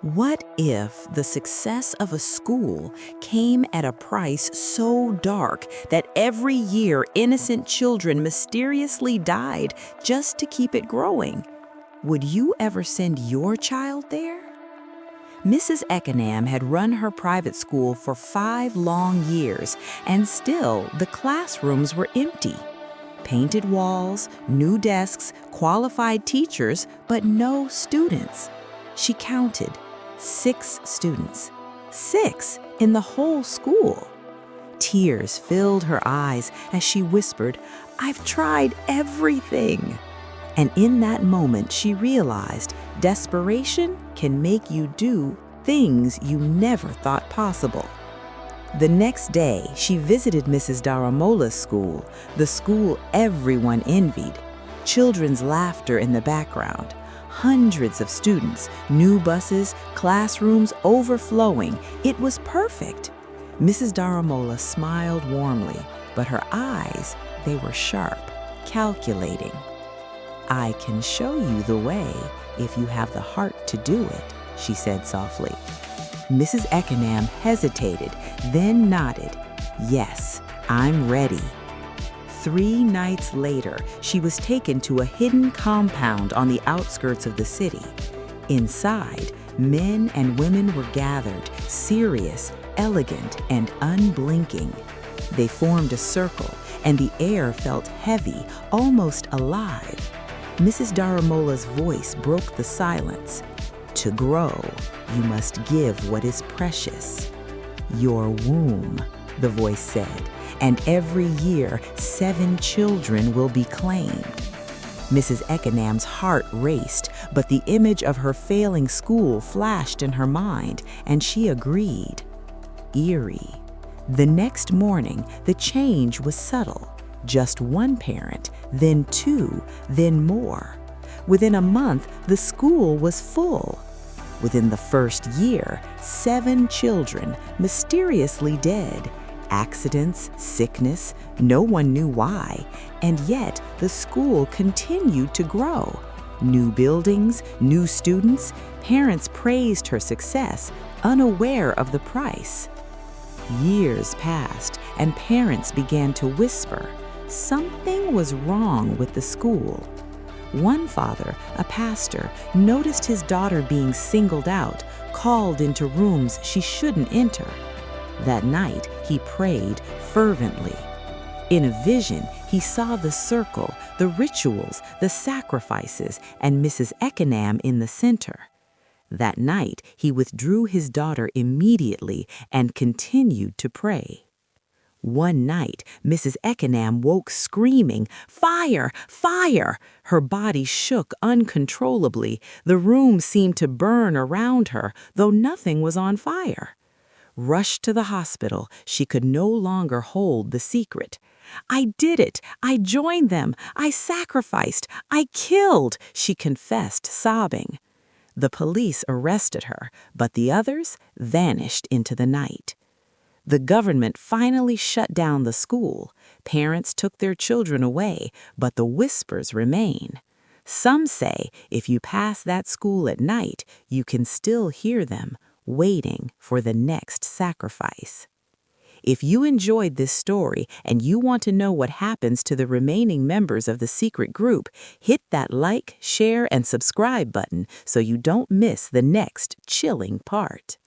What if the success of a school came at a price so dark that every year innocent children mysteriously died just to keep it growing? Would you ever send your child there? Mrs. Eckenham had run her private school for 5 long years, and still the classrooms were empty. Painted walls, new desks, qualified teachers, but no students. She counted 6 students. 6 in the whole school. Tears filled her eyes as she whispered, "I've tried everything." And in that moment, she realized desperation can make you do things you never thought possible. The next day, she visited Mrs. Daramola's school, the school everyone envied. Children's laughter in the background. Hundreds of students, new buses, classrooms overflowing. It was perfect. Mrs. Daramola smiled warmly, but her eyes, they were sharp, calculating. "I can show you the way if you have the heart to do it," she said softly. Mrs. Eckenham hesitated, then nodded. "Yes, I'm ready." 3 nights later, she was taken to a hidden compound on the outskirts of the city. Inside, men and women were gathered, serious, elegant, and unblinking. They formed a circle, and the air felt heavy, almost alive. Mrs. Daramola's voice broke the silence. "To grow, you must give what is precious." "Your womb," the voice said, "and every year 7 children will be claimed." Mrs. Eckenham's heart raced, but the image of her failing school flashed in her mind, and she agreed. Eerie. The next morning, the change was subtle. Just 1 parent, then 2, then more. Within a month, the school was full. Within the first year, 7 children, mysteriously dead. Accidents, sickness, no one knew why, and yet the school continued to grow. New buildings, new students, parents praised her success, unaware of the price. Years passed, and parents began to whisper something was wrong with the school. One father, a pastor, noticed his daughter being singled out, called into rooms she shouldn't enter. That night, he prayed fervently. In a vision, he saw the circle, the rituals, the sacrifices, and Mrs. Eckenham in the center. That night, he withdrew his daughter immediately and continued to pray. One night, Mrs. Eckenham woke screaming, "Fire! Fire!" Her body shook uncontrollably. The room seemed to burn around her, though nothing was on fire. Rushed to the hospital, she could no longer hold the secret. "I did it! I joined them! I sacrificed! I killed!" she confessed, sobbing. The police arrested her, but the others vanished into the night. The government finally shut down the school. Parents took their children away, but the whispers remain. Some say if you pass that school at night, you can still hear them, waiting for the next sacrifice. If you enjoyed this story and you want to know what happens to the remaining members of the secret group, hit that like, share, and subscribe button so you don't miss the next chilling part.